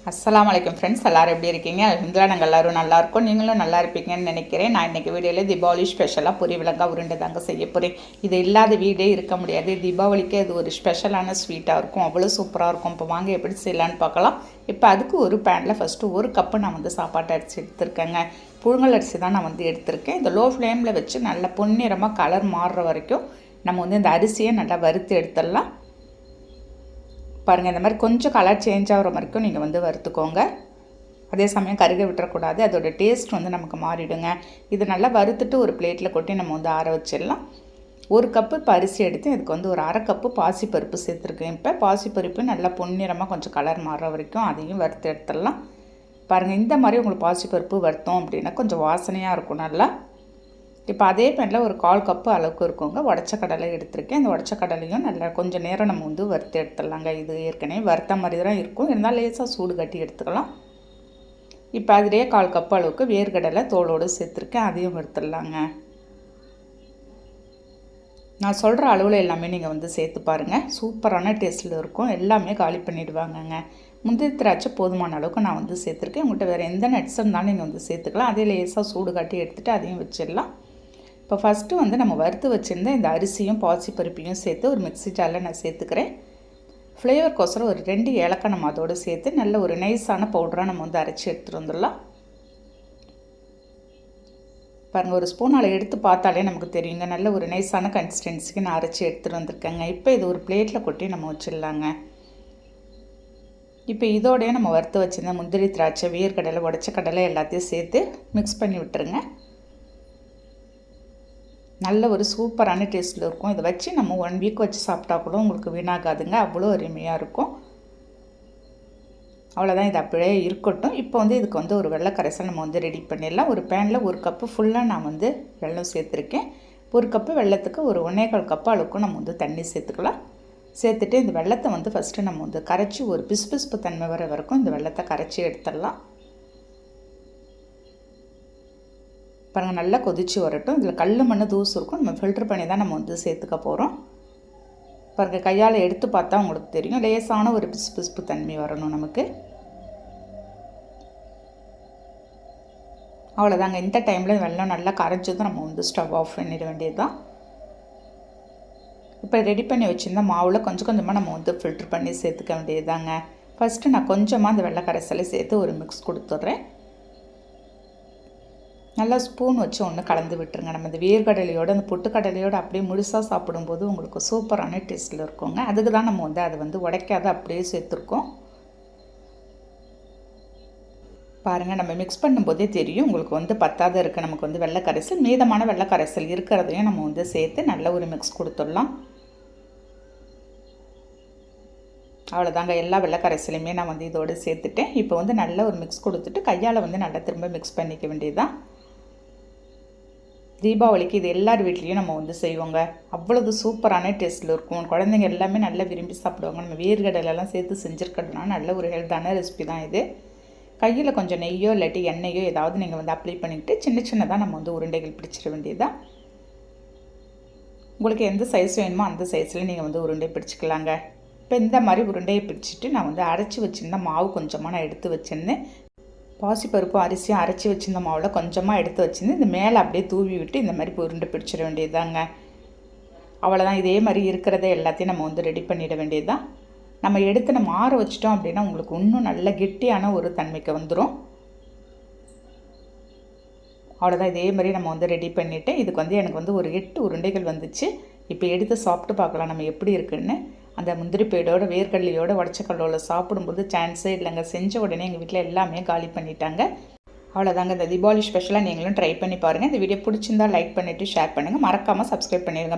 அஸ்ஸலாமு அலைக்கும் ஃப்ரெண்ட்ஸ், எல்லோரும் எப்படி இருக்கீங்க? அல்ஹம்துலில்லாஹ் நாங்கள் எல்லோரும் நல்லாயிருக்கோம். நீங்களும் நல்லா இருப்பீங்கன்னு நினைக்கிறேன். நான் இன்றைக்கி வீடியோவில் தீபாவளி ஸ்பெஷலாக பொரி விளங்காய் உருண்டை தாங்க செய்ய போகிறேன். இது இல்லாத வீடே இருக்க முடியாது. தீபாவளிக்கு அது ஒரு ஸ்பெஷலான ஸ்வீட்டாக இருக்கும், அவ்வளோ சூப்பராக இருக்கும். இப்போ வாங்க எப்படி செய்யலான்னு பார்க்கலாம். இப்போ அதுக்கு ஒரு பேனில் ஃபஸ்ட்டு 1 கப்பு நான் சாப்பாட்டு அரிசி எடுத்துருக்கேங்க. புழுங்கல் அரிசி தான் நான் எடுத்திருக்கேன். இந்த லோ ஃப்ளேமில் வச்சு நல்லா பொன்னிறமாக கலர் மாறுற வரைக்கும் நம்ம இந்த அரிசியை நல்லா வறுத்து எடுத்துடலாம். பாருங்கள், இந்த மாதிரி கொஞ்சம் கலர் சேஞ்ச் ஆகிற வரைக்கும் நீங்கள் வறுத்துக்கோங்க. அதே சமயம் கருக விட்டுறக்கூடாது, அதோட டேஸ்ட் நமக்கு மாறிடுங்க. இது நல்லா வறுத்துட்டு ஒரு பிளேட்டில் கொட்டி நம்ம ஆற வச்சிடலாம். 1 கப்பு இப்போ அரிசி எடுத்து இதுக்கு ஒரு 1/2 கப்பு பாசிப்பருப்பு சேர்த்துருக்கேன். இப்போ பாசிப்பருப்பு நல்லா பொன்னிறமாக கொஞ்சம் கலர் மாறுற வரைக்கும் அதையும் வறுத்து எடுத்துடலாம். பாருங்கள், இந்த மாதிரி உங்களுக்கு பாசிப்பருப்பு வறுத்தோம் அப்படின்னா கொஞ்சம் வாசனையாக இருக்கும் நல்லா. இப்போ அதே பேனில் ஒரு 1/4 கப்பு அளவுக்கு இருக்குங்க உடச்ச கடலை எடுத்திருக்கேன். இந்த உடச்ச கடலையும் நல்லா கொஞ்சம் நேரம் நம்ம வறுத்து எடுத்துடலாங்க. இது ஏற்கனவே வறுத்த மாதிரி தான் இருக்கும், இருந்தாலும் லேசாக சூடு கட்டி எடுத்துக்கலாம். இப்போ அதிலே 1/4 கப்பு அளவுக்கு வேர்க்கடலை தோலோடு சேர்த்துருக்கேன், அதையும் வறுத்துடலாங்க. நான் சொல்கிற அளவில் எல்லாமே நீங்கள் சேர்த்து பாருங்கள், சூப்பரான டேஸ்ட்டில் இருக்கும். எல்லாமே காலி பண்ணிவிடுவாங்கங்க. முந்திரி திராட்சை போதுமான அளவுக்கு நான் சேர்த்துருக்கேன். உங்கள்கிட்ட வேறு எந்த நட்ஸ் இருந்தாலும் நீங்கள் சேர்த்துக்கலாம். அதே லேசாக சூடு காட்டி எடுத்துகிட்டு அதையும் வச்சிடலாம். இப்போ ஃபஸ்ட்டு நம்ம வறுத்து வச்சுருந்த இந்த அரிசியும் பாசிப்பருப்பையும் சேர்த்து ஒரு மிக்ஸி ஜாரில் நான் சேர்த்துக்கிறேன். ஃப்ளேவர்க்கோசரம் ஒரு 2 ஏலக்காய் நம்ம அதோடு சேர்த்து நல்ல ஒரு நைஸான பவுடராக நம்ம அரைச்சி எடுத்துகிட்டு வந்துடலாம். பாருங்கள், ஒரு ஸ்பூனால் எடுத்து பார்த்தாலே நமக்கு தெரியுங்க, நல்ல ஒரு நைஸான கன்சிஸ்டன்சிக்கு நான் அரைச்சி எடுத்துகிட்டு வந்திருக்கேங்க. இப்போ இது ஒரு பிளேட்டில் கொட்டி நம்ம வச்சிடலாங்க. இப்போ இதோடய நம்ம வறுத்து வச்சுருந்த முந்திரி திராட்சை வேர்க்கடலை உடச்ச கடலை எல்லாத்தையும் சேர்த்து மிக்ஸ் பண்ணி விட்டுருங்க. நல்ல ஒரு சூப்பரான டேஸ்ட்டில் இருக்கும். இதை வச்சு நம்ம 1 வீக் வச்சு சாப்பிட்டா கூட உங்களுக்கு வீணாகாதுங்க, அவ்வளோ அருமையாக இருக்கும். அவ்வளோதான், இது அப்படியே இருக்கட்டும். இப்போ இதுக்கு ஒரு வெள்ளை கரைசல் நம்ம ரெடி பண்ணிடலாம். ஒரு பேனில் 1 கப்பு ஃபுல்லாக நான் வெல்லம் சேர்த்துருக்கேன். 1 கப்பு வெள்ளத்துக்கு ஒரு 1/4 கப்பு அளவுக்கு நம்ம தண்ணி சேர்த்துக்கலாம். சேர்த்துட்டு இந்த வெள்ளத்தை ஃபஸ்ட்டு நம்ம கரைச்சி ஒரு பிசுபிசுப்பு தன்மை வர வரைக்கும் இந்த வெள்ளத்தை கரைச்சி எடுத்துடலாம். பாருங்கள், நல்லா கொதித்து வரட்டும். இதில் கல் மண் தூசு இருக்கும், நம்ம ஃபில்டர் பண்ணி தான் நம்ம சேர்த்துக்க போகிறோம். பாருங்கள், கையால் எடுத்து பார்த்தா உங்களுக்கு தெரியும், லேசான ஒரு பிசுபிசுப்பு தன்மை வரணும் நமக்கு. அவ்வளோதாங்க. இந்த டைமில் வெல்லம் நல்லா கரைஞ்சதும் நம்ம ஸ்டவ் ஆஃப் பண்ணிட வேண்டியது தான். இப்போ ரெடி பண்ணி வச்சுருந்த மாவில் கொஞ்சம் கொஞ்சமாக நம்ம ஃபில்டர் பண்ணி சேர்த்துக்க வேண்டியது தாங்க. ஃபஸ்ட்டு நான் கொஞ்சமாக அந்த வெள்ளை கரைசலை சேர்த்து ஒரு மிக்ஸ் கொடுத்துட்றேன். நல்லா ஸ்பூன் வச்சு ஒன்று கலந்து விட்டுருங்க. நம்ம இந்த வேர்க்கடலையோடு அந்த பொட்டுக்கடலையோடு அப்படியே முழுசாக சாப்பிடும்போது உங்களுக்கு சூப்பரான டேஸ்ட்டில் இருக்குங்க. அதுக்கு தான் நம்ம அதை உடைக்காத அப்படியே சேர்த்துருக்கோம். பாருங்கள், நம்ம மிக்ஸ் பண்ணும்போதே தெரியும் உங்களுக்கு பத்தாத இருக்குது. நமக்கு வெள்ளை கரைசல், மீதமான வெள்ளை கரைசல் இருக்கிறதையும் நம்ம சேர்த்து நல்ல ஒரு மிக்ஸ் கொடுத்துடலாம். அவ்வளோதாங்க, எல்லா வெள்ளை கரைசலையுமே நான் இதோடு சேர்த்துட்டேன். இப்போ நல்ல ஒரு மிக்ஸ் கொடுத்துட்டு கையால் நல்லா திரும்ப மிக்ஸ் பண்ணிக்க வேண்டியதுதான். தீபாவளிக்கு இது எல்லார் வீட்லேயும் நம்ம செய்வோங்க. அவ்வளவு சூப்பரான டேஸ்ட்டில் இருக்கும். குழந்தைங்க எல்லாமே நல்லா விரும்பி சாப்பிடுவாங்க. நம்ம வேர்க்கடலைலாம் சேர்த்து செஞ்சுருக்கிறதுனால நல்ல ஒரு ஹெல்த்தான ரெசிபி தான் இது. கையில் கொஞ்சம் நெய்யோ இல்லாட்டி எண்ணெயோ ஏதாவது நீங்கள் அப்ளை பண்ணிவிட்டு சின்ன சின்னதாக நம்ம உருண்டைகள் பிடிச்சிட வேண்டியதுதான். உங்களுக்கு எந்த சைஸ் வேணுமோ அந்த சைஸில் நீங்கள் உருண்டை பிடிச்சிக்கலாங்க. இப்போ இந்த மாதிரி உருண்டையை பிடிச்சிட்டு நான் அரைச்சி வச்சுருந்த மாவு கொஞ்சமாக நான் எடுத்து வச்சுருந்தேன். பாசிப்பருப்பும் அரிசியும் அரைச்சி வச்சுருந்த மாவில் கொஞ்சமாக எடுத்து வச்சுருந்து இந்த மேலே அப்படியே தூவி விட்டு இந்த மாதிரி உருண்டை பிடிச்சிட வேண்டியதுதாங்க. அவ்வளோதான், இதே மாதிரி இருக்கிறத எல்லாத்தையும் நம்ம ரெடி பண்ணிட வேண்டியது தான். நம்ம எடுத்து நம்ம ஆற வச்சிட்டோம் அப்படின்னா உங்களுக்கு இன்னும் நல்ல கெட்டியான ஒரு தன்மைக்கு வந்துடும். அவ்வளோதான், இதே மாதிரி நம்ம ரெடி பண்ணிவிட்டு இதுக்கு எனக்கு ஒரு 8 உருண்டைகள் வந்துச்சு. இப்போ எடுத்து சாப்பிட்டு பார்க்கலாம் நம்ம எப்படி இருக்குன்னு. அந்த முந்திரி பேடோட வேர்க்கடலையோட உடச்சக்கடலோட சாப்பிடும்போது சான்ஸே இல்லைங்க. செஞ்ச உடனே எங்கள் வீட்டில் எல்லாமே காலி பண்ணிட்டாங்க. அவ்வளோதாங்க, இந்த தீபாவளி ஸ்பெஷலாக நீங்களும் ட்ரை பண்ணி பாருங்கள். இந்த வீடியோ பிடிச்சிருந்தால் லைக் பண்ணிவிட்டு ஷேர் பண்ணுங்கள். மறக்காமல் சப்ஸ்கிரைப் பண்ணிடுங்க.